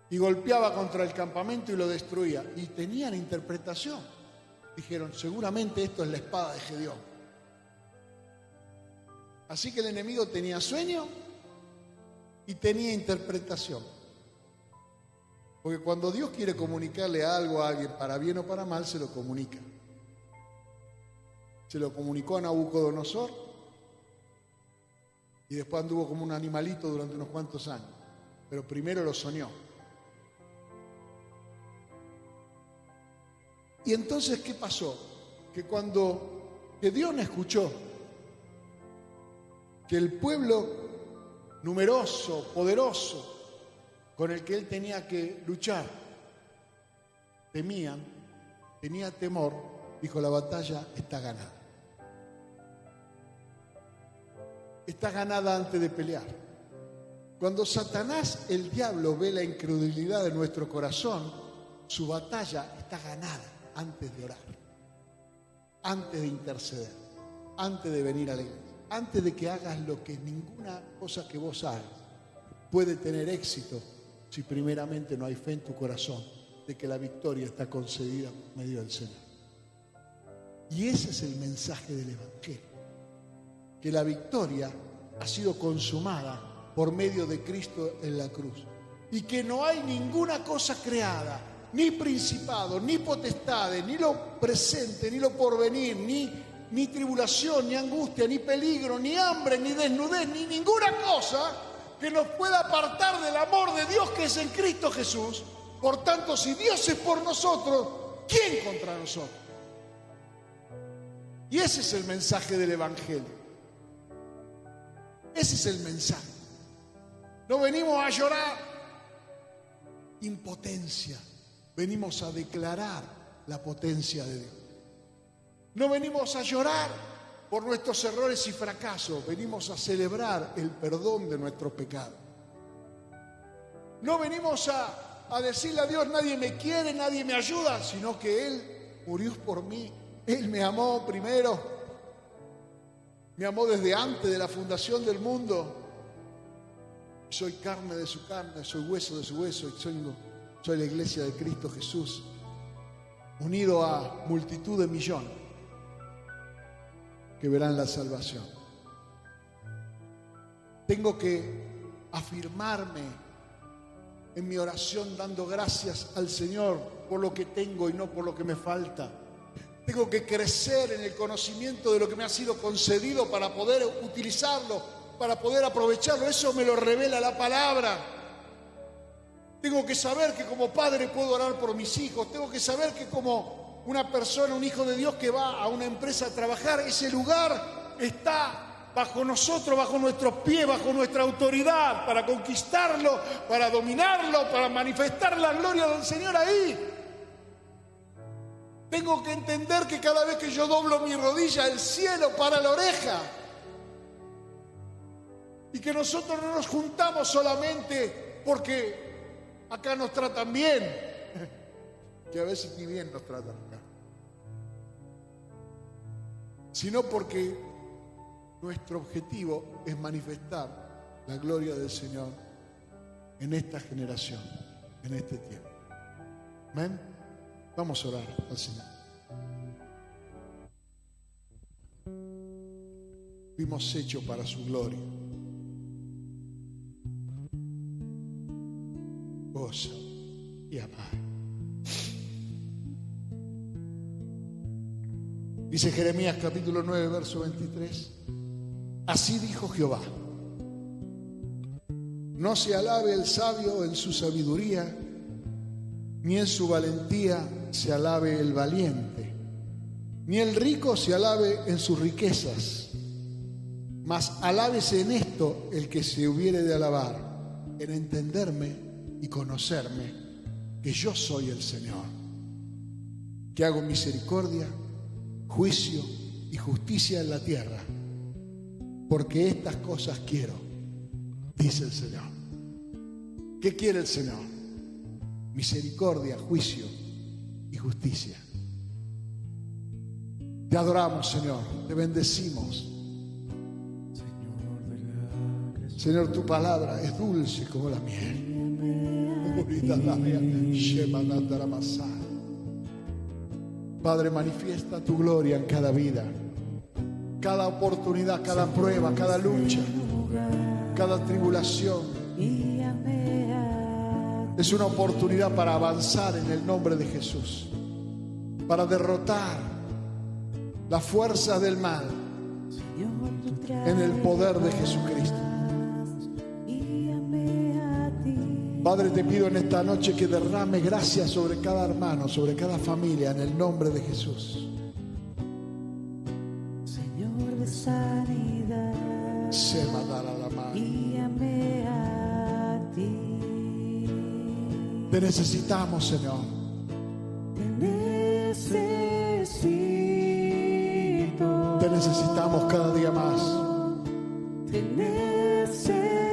y golpeaba contra el campamento y lo destruía. Y tenían interpretación. Dijeron, seguramente esto es la espada de Gedeón. Así que el enemigo tenía sueño y tenía interpretación. Porque cuando Dios quiere comunicarle algo a alguien, para bien o para mal, se lo comunica. Se lo comunicó a Nabucodonosor y después anduvo como un animalito durante unos cuantos años. Pero primero lo soñó. Y entonces, ¿qué pasó? Que cuando Gedeón escuchó que el pueblo numeroso, poderoso, con el que él tenía que luchar, tenía temor, dijo, la batalla está ganada. Está ganada antes de pelear. Cuando Satanás, el diablo, ve la incredulidad de nuestro corazón, su batalla está ganada antes de orar, antes de interceder, antes de venir a la iglesia. Antes de que hagas lo que ninguna cosa que vos hagas puede tener éxito si primeramente no hay fe en tu corazón de que la victoria está concedida por medio del Señor. Y ese es el mensaje del Evangelio, que la victoria ha sido consumada por medio de Cristo en la cruz y que no hay ninguna cosa creada, ni principado, ni potestades, ni lo presente, ni lo porvenir, ni tribulación, ni angustia, ni peligro, ni hambre, ni desnudez, ni ninguna cosa que nos pueda apartar del amor de Dios que es en Cristo Jesús. Por tanto, si Dios es por nosotros, ¿quién contra nosotros? Y ese es el mensaje del Evangelio. Ese es el mensaje. No venimos a llorar impotencia, venimos a declarar la potencia de Dios. No venimos a llorar por nuestros errores y fracasos, venimos a celebrar el perdón de nuestros pecados. No venimos a decirle a Dios, nadie me quiere, nadie me ayuda, sino que Él murió por mí. Él me amó primero, me amó desde antes de la fundación del mundo. Soy carne de su carne, soy hueso de su hueso, y soy la iglesia de Cristo Jesús, unido a multitud de millones que verán la salvación. Tengo que afirmarme en mi oración dando gracias al Señor por lo que tengo y no por lo que me falta. Tengo que crecer en el conocimiento de lo que me ha sido concedido para poder utilizarlo, para poder aprovecharlo. Eso me lo revela la palabra. Tengo que saber que como padre puedo orar por mis hijos. Tengo que saber que como una persona, un hijo de Dios que va a una empresa a trabajar, ese lugar está bajo nosotros, bajo nuestros pies, bajo nuestra autoridad, para conquistarlo, para dominarlo, para manifestar la gloria del Señor ahí. Tengo que entender que cada vez que yo doblo mi rodilla, el cielo para la oreja. Y que nosotros no nos juntamos solamente porque acá nos tratan bien, que a veces ni bien nos tratan acá, sino porque nuestro objetivo es manifestar la gloria del Señor en esta generación, en este tiempo. Amén. Vamos a orar al Señor. Fuimos hechos para su gloria. Goza y amar. Dice Jeremías capítulo 9, verso 23. Así dijo Jehová: no se alabe el sabio en su sabiduría, ni en su valentía se alabe el valiente, ni el rico se alabe en sus riquezas, mas alábese en esto el que se hubiere de alabar, en entenderme y conocerme, que yo soy el Señor, que hago misericordia, juicio y justicia en la tierra, porque estas cosas quiero, dice el Señor. ¿Qué quiere el Señor? Misericordia, juicio y justicia. Te adoramos, Señor, te bendecimos. Señor, tu palabra es dulce como la miel. Padre, manifiesta tu gloria en cada vida, cada oportunidad, cada prueba, cada lucha, cada tribulación. Es una oportunidad para avanzar en el nombre de Jesús, para derrotar la fuerza del mal en el poder de Jesucristo. Padre, te pido en esta noche que derrame gracia sobre cada hermano, sobre cada familia, en el nombre de Jesús. Señor de sanidad, Se mandará la mano. guíame a ti. Te necesitamos, Señor. Te necesito. Te necesitamos cada día más. Te necesito.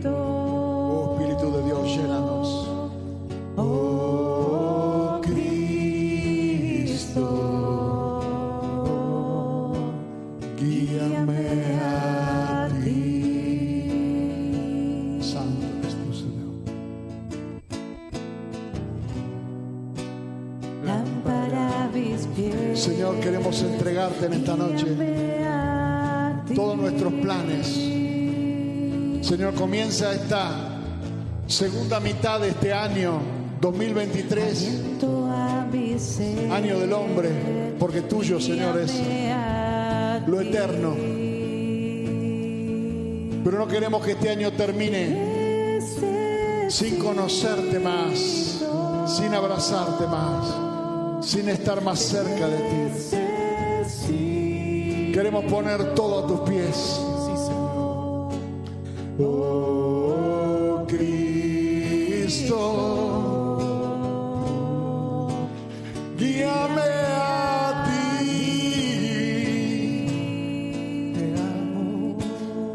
Oh, Espíritu de Dios, llénanos. Oh, Cristo, Guíame a ti. Santo eres tú, Señor. Lámpara a mis pies. Señor, queremos entregarte en esta noche Guíame a ti. todos nuestros planes. Señor, comienza esta segunda mitad de este año 2023, Aliento a mi ser. año del hombre, porque tuyo, Señor, es Guíame a lo ti. eterno. Pero no queremos que este año termine sin conocerte más, sin abrazarte más, sin estar más cerca de ti. Queremos poner todo a tus pies. Oh, Cristo, guíame a ti.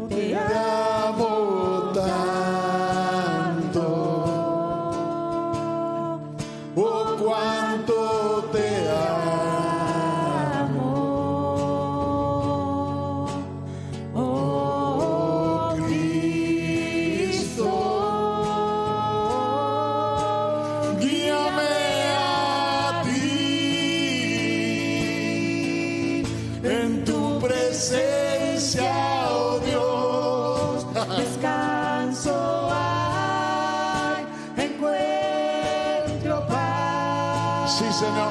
Te amo tanto. Oh, cuánto te amo. Oh, Cristo, guíame a ti. En tu presencia, oh Dios, Descanso hay, encuentro paz. sí, Señor.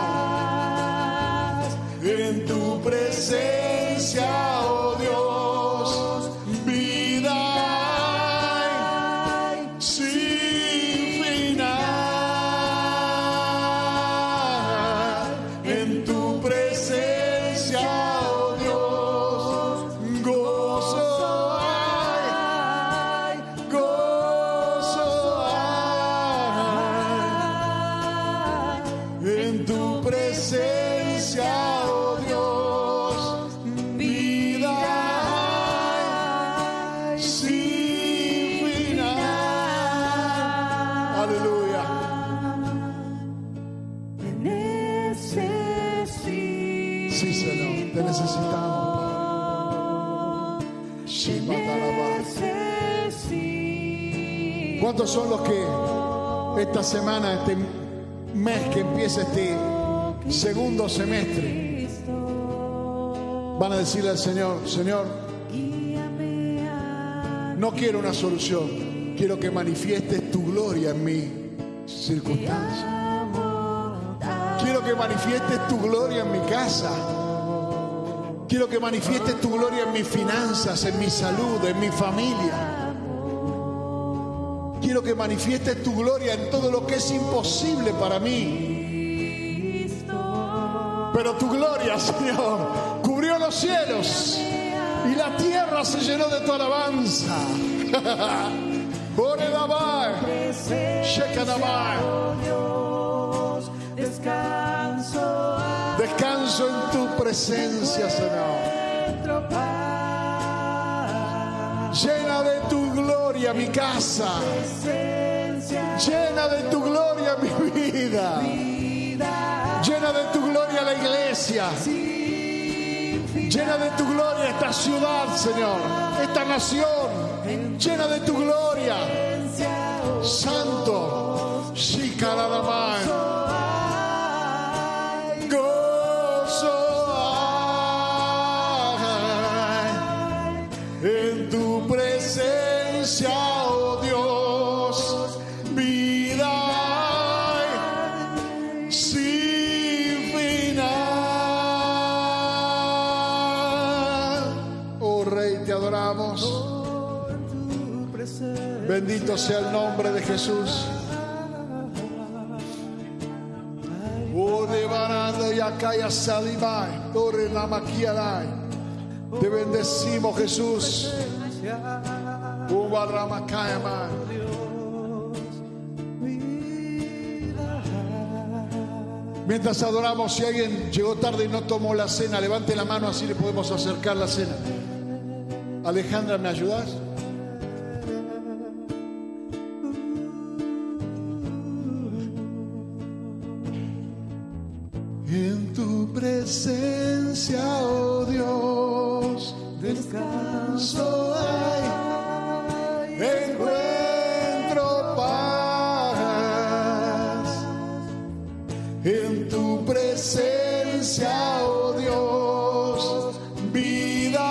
En tu presencia, oh Dios, vida hay sin final. En tu presencia, oh Dios, gozo hay, gozo hay. En tu presencia, oh Dios, vida ¿Cuántos son los que esta semana, este mes que empieza este segundo semestre, van a decirle al Señor: Señor, no quiero una solución, quiero que manifiestes tu gloria en mi circunstancia. Quiero que manifiestes tu gloria en mi casa. Quiero que manifiestes tu gloria en mis finanzas, en mi salud, en mi familia. Quiero que manifiestes tu gloria en todo lo que es imposible para mí. Pero tu gloria, Señor, cubrió los cielos y la tierra se llenó de tu alabanza. Descanso en tu presencia, Señor. Llena de tu gloria mi casa. Llena de tu gloria mi vida. Llena de tu gloria la iglesia. Llena de tu gloria esta ciudad, Señor. Esta nación. Llena de tu gloria. Santo. Shikaradamai. Gozo hay en tu presencia, oh Dios. Vida hay sin final. Oh Rey, te adoramos. Bendito sea el nombre de Jesús. Te bendecimos, Jesús. Mientras adoramos, si alguien llegó tarde y no tomó la cena, levante la mano, así le podemos acercar la cena. Alejandra, ¿me ayudas? En tu presencia, oh Dios, descanso hay, encuentro paz. En tu presencia, oh Dios, vida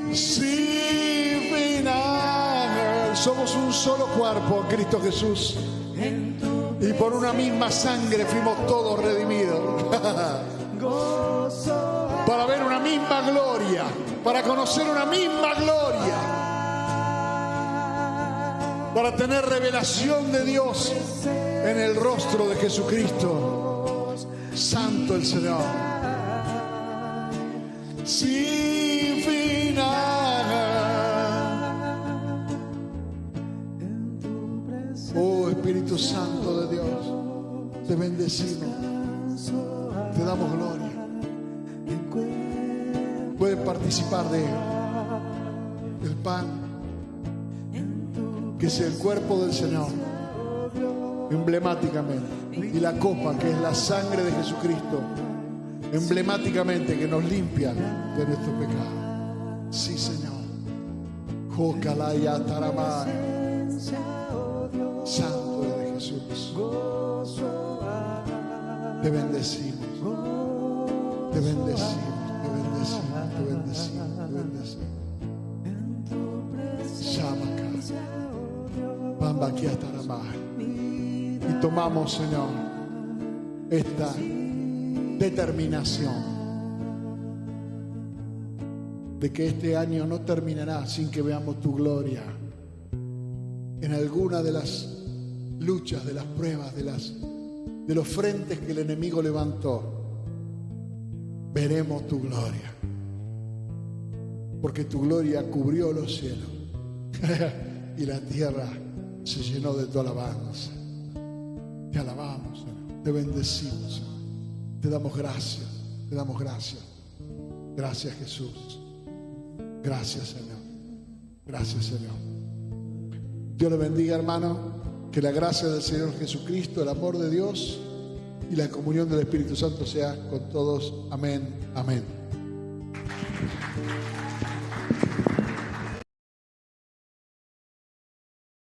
hay sin final. Somos un solo cuerpo en Cristo Jesús. Y por una misma sangre fuimos todos redimidos. Para ver una misma gloria, para conocer una misma gloria, para tener revelación de Dios en el rostro de Jesucristo. Santo el Señor. Sin final. Oh Espíritu Santo de Dios, te bendecimos, te damos gloria. Pueden participar del pan, que es el cuerpo del Señor, emblemáticamente, y la copa, que es la sangre de Jesucristo, emblemáticamente, que nos limpia de nuestro pecado. Sí, Señor. Jokalaya Taramai. Santo de Jesús, te bendecimos, te bendecimos, te bendecimos, te bendecimos, te bendecimos. Shamaka, Bambakiataramai. Y tomamos, Señor, esta determinación de que este año no terminará sin que veamos tu gloria en alguna de las luchas, de las pruebas, de los frentes que el enemigo levantó. Veremos tu gloria, porque tu gloria cubrió los cielos y la tierra se llenó de tu alabanza. Te alabamos, Señor. Te bendecimos, Señor. Te damos gracias, te damos gracias. Gracias, Jesús. Gracias, Señor. Gracias, Señor. Dios le bendiga, hermano. Que la gracia del Señor Jesucristo, el amor de Dios y la comunión del Espíritu Santo sea con todos. Amén. Amén.